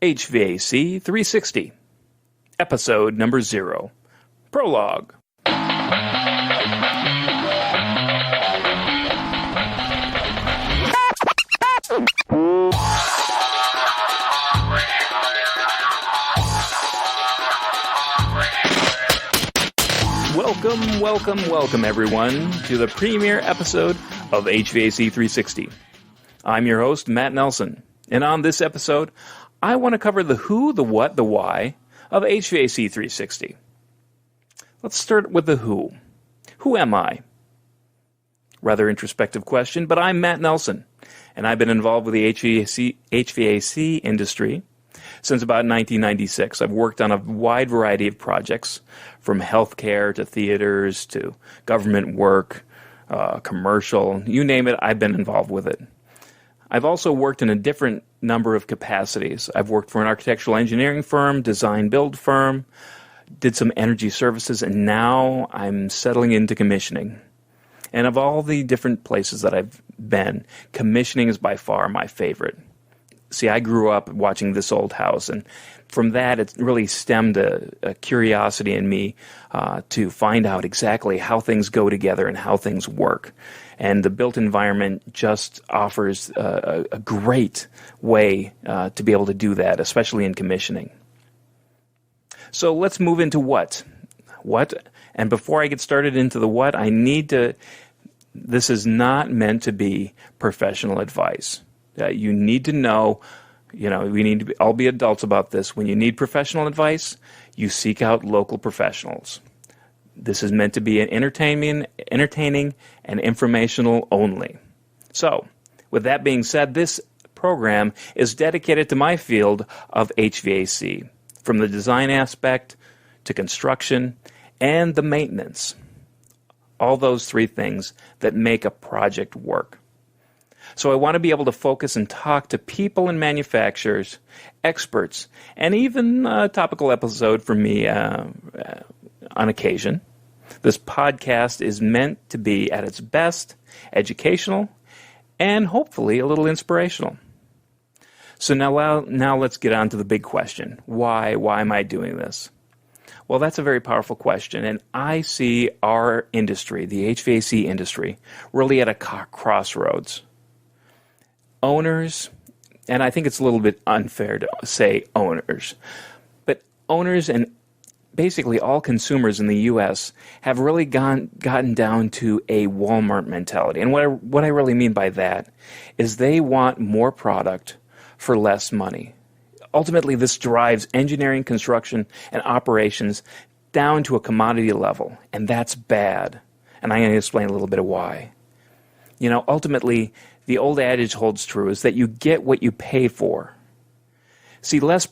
HVAC 360, episode number 0, Prologue. Welcome everyone to the premiere episode of HVAC 360. I'm your host, Matt Nelson, and on this episode, I want to cover the who, the what, the why of HVAC 360. Let's start with the who. Who am I? Rather introspective question, but I'm Matt Nelson, and I've been involved with the HVAC industry since about 1996. I've worked on a wide variety of projects, from healthcare to theaters to government work, commercial, you name it, I've been involved with it. I've also worked in a different number of capacities. I've worked for an architectural engineering firm, design-build firm, did some energy services, and now I'm settling into commissioning. And of all the different places that I've been, commissioning is by far my favorite. See, I grew up watching This Old House, and from that it really stemmed a curiosity in me to find out exactly how things go together and how things work. And the built environment just offers a great way to be able to do that, especially in commissioning. So let's move into what. And before I get started into the what, this is not meant to be professional advice. You need to know, we need to all be adults about this. When you need professional advice, you seek out local professionals. This is meant to be an entertaining and informational only. So, with that being said, this program is dedicated to my field of HVAC, from the design aspect to construction and the maintenance. All those three things that make a project work. So I want to be able to focus and talk to people and manufacturers, experts, and even a topical episode for me on occasion. This podcast is meant to be at its best educational and hopefully a little inspirational. So now let's get on to the big question. Why am I doing this? Well, that's a very powerful question, and I see our industry, the HVAC industry, really at a crossroads. Owners, and I think it's a little bit unfair to say owners, but owners and basically all consumers in the U.S. have really gotten down to a Walmart mentality. And what I really mean by that is they want more product for less money. Ultimately, this drives engineering, construction, and operations down to a commodity level, and that's bad. And I'm going to explain a little bit of why. Ultimately, the old adage holds true, is that you get what you pay for. See, the less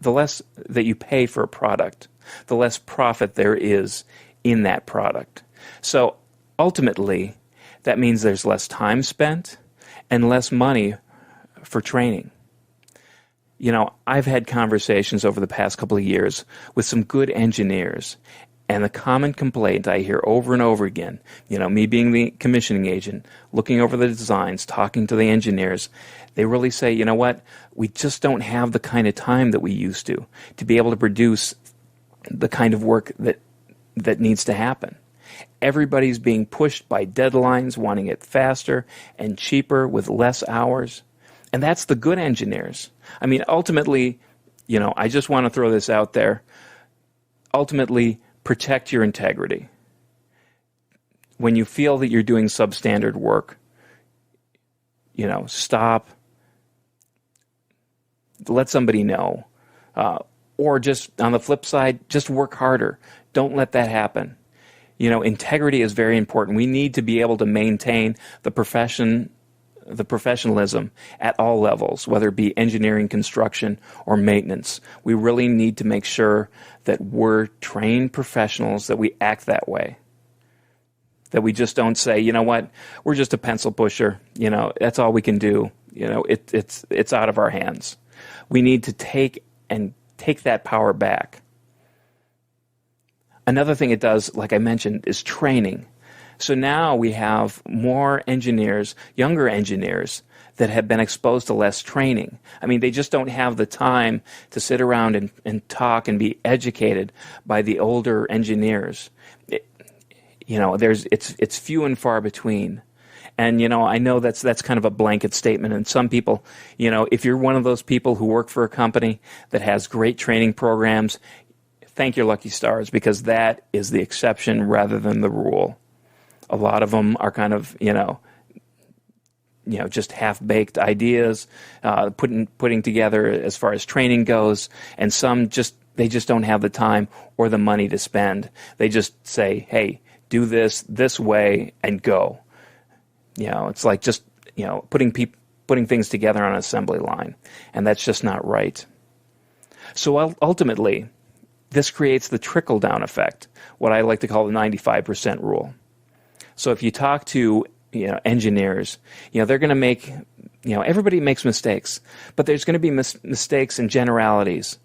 that you pay for a product, the less profit there is in that product. So ultimately, that means there's less time spent and less money for training. I've had conversations over the past couple of years with some good engineers, and the common complaint I hear over and over again, me being the commissioning agent, looking over the designs, talking to the engineers, they really say, you know what, we just don't have the kind of time that we used to be able to produce the kind of work that needs to happen. Everybody's being pushed by deadlines, wanting it faster and cheaper with less hours. And that's the good engineers. I mean, ultimately, I just want to throw this out there. Ultimately, protect your integrity. When you feel that you're doing substandard work, stop. Let somebody know. Or just on the flip side, just work harder. Don't let that happen. Integrity is very important. We need to be able to maintain the professionalism at all levels, whether it be engineering, construction, or maintenance. We really need to make sure that we're trained professionals, that we act that way. That we just don't say, you know what, we're just a pencil pusher. That's all we can do. It's out of our hands. We need to take that power back. Another thing it does, like I mentioned, is training. So now we have more engineers, younger engineers, that have been exposed to less training. I mean, they just don't have the time to sit around and talk and be educated by the older engineers. It's few and far between. And, I know that's kind of a blanket statement. And some people, if you're one of those people who work for a company that has great training programs, thank your lucky stars, because that is the exception rather than the rule. A lot of them are kind of, just half-baked ideas, putting together as far as training goes, and some they just don't have the time or the money to spend. They just say, hey, do this way and go. It's like just, putting things together on an assembly line, and that's just not right. So ultimately, this creates the trickle-down effect, what I like to call the 95% rule. So if you talk to engineers, they're going to make, everybody makes mistakes, but there's going to be mistakes and generalities,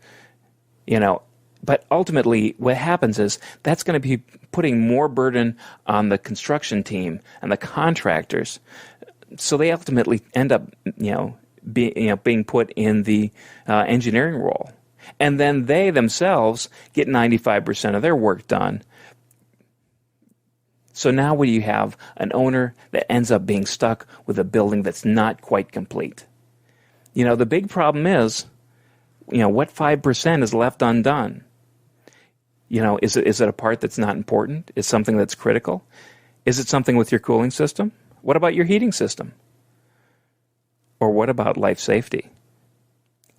But ultimately, what happens is that's going to be putting more burden on the construction team and the contractors. So they ultimately end up, being put in the engineering role, and then they themselves get 95% of their work done. So now what do you have? An owner that ends up being stuck with a building that's not quite complete. The big problem is, what 5% is left undone? Is it a part that's not important? Is something that's critical? Is it something with your cooling system? What about your heating system? Or what about life safety?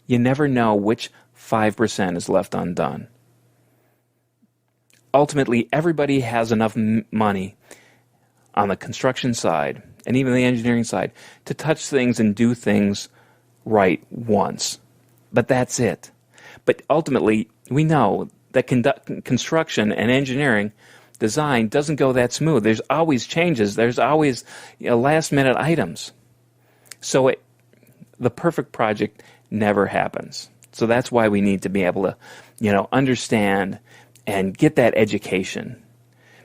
You never know which 5% is left undone. Ultimately, everybody has enough money on the construction side and even the engineering side to touch things and do things right once. But that's it. But ultimately, we know that construction and engineering design doesn't go that smooth. There's always changes. There's always last-minute items. So the perfect project never happens. So that's why we need to be able to, understand and get that education.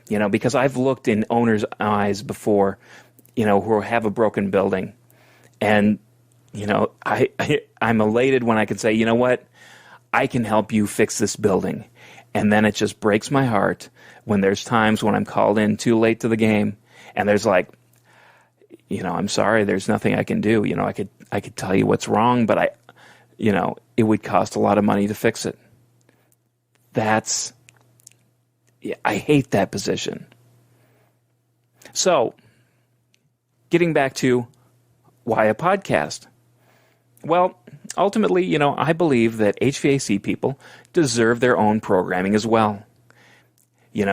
Because I've looked in owners' eyes before, who have a broken building, and I'm elated when I can say, you know what, I can help you fix this building. And then it just breaks my heart when there's times when I'm called in too late to the game, and there's like, I'm sorry, there's nothing I can do. I could tell you what's wrong, but it would cost a lot of money to fix it. I hate that position. So, getting back to why a podcast? Well, ultimately, I believe that HVAC people deserve their own programming as well. You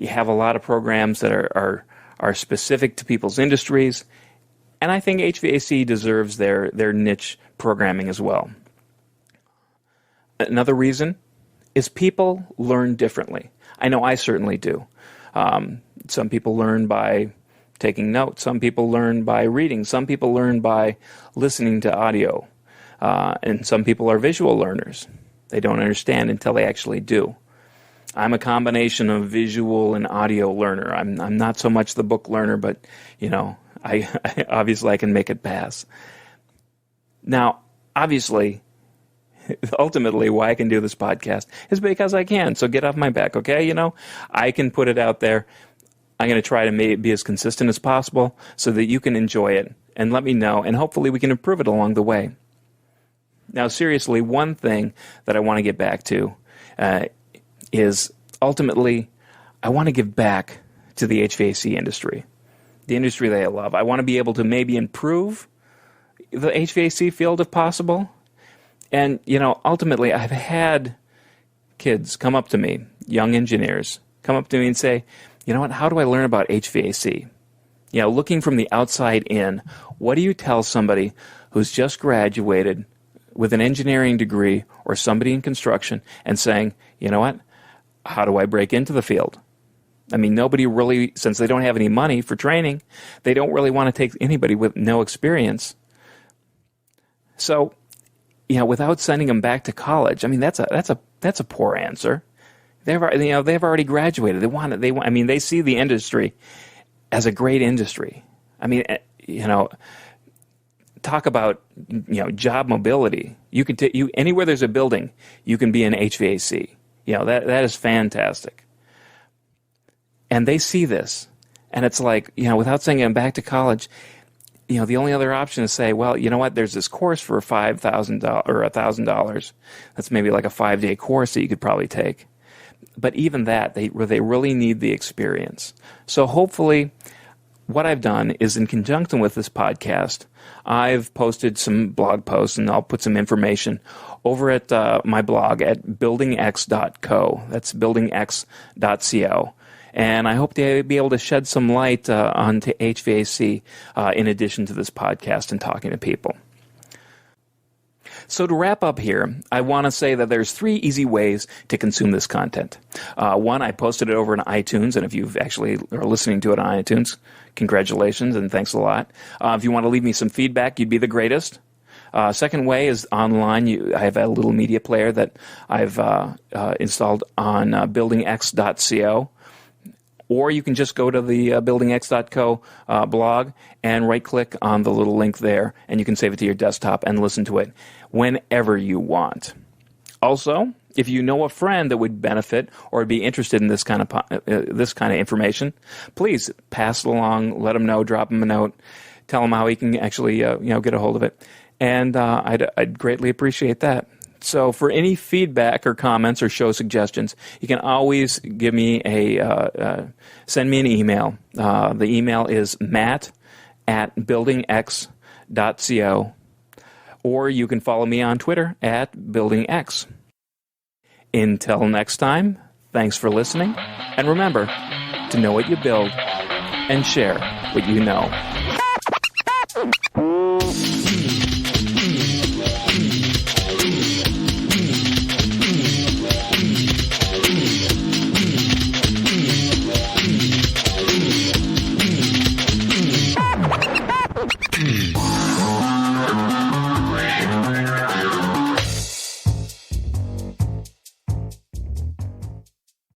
have a lot of programs that are specific to people's industries, and I think HVAC deserves their niche programming as well. Another reason is people learn differently. I know I certainly do. Some people learn by taking notes. Some people learn by reading. Some people learn by listening to audio. And some people are visual learners. They don't understand until they actually do. I'm a combination of visual and audio learner. I'm not so much the book learner, but, I obviously I can make it pass. Now, obviously, ultimately why I can do this podcast is because I can. So get off my back, okay? I can put it out there. I'm going to try to be as consistent as possible so that you can enjoy it and let me know, and hopefully we can improve it along the way. Now, seriously, one thing that I want to get back to is ultimately I want to give back to the HVAC industry, the industry that I love. I want to be able to maybe improve the HVAC field if possible. And, ultimately, I've had kids come up to me, young engineers, come up to me and say, you know what, how do I learn about HVAC? Looking from the outside in, what do you tell somebody who's just graduated with an engineering degree or somebody in construction and saying, you know what, how do I break into the field? I mean, nobody really, since they don't have any money for training, they don't really want to take anybody with no experience. So, without sending them back to college, I mean, that's a poor answer. They've already graduated. They see the industry, as a great industry. I mean, talk about job mobility. You can anywhere there's a building, you can be in HVAC. That is fantastic. And they see this, and it's like, without saying I'm back to college, the only other option is say, well, you know what? There's this course for $5,000 or $1,000. That's maybe like a 5-day course that you could probably take. But even that, they really need the experience. So hopefully, what I've done is, in conjunction with this podcast, I've posted some blog posts, and I'll put some information over at my blog at buildingx.co. That's buildingx.co. And I hope to be able to shed some light onto HVAC in addition to this podcast and talking to people. So to wrap up here, I want to say that there's 3 easy ways to consume this content. One, I posted it over on iTunes, and if you've actually are listening to it on iTunes, congratulations and thanks a lot. If you want to leave me some feedback, you'd be the greatest. Second way is online. I have a little media player that I've installed on buildingx.co. Or you can just go to the buildingx.co blog and right-click on the little link there, and you can save it to your desktop and listen to it whenever you want. Also, if you know a friend that would benefit or be interested in this kind of information, please pass it along. Let them know. Drop them a note. Tell them how he can actually get a hold of it, and I'd greatly appreciate that. So for any feedback or comments or show suggestions, you can always give me send me an email. The email is matt@buildingx.co, or you can follow me on Twitter @buildingx. Until next time, thanks for listening, and remember to know what you build and share what you know.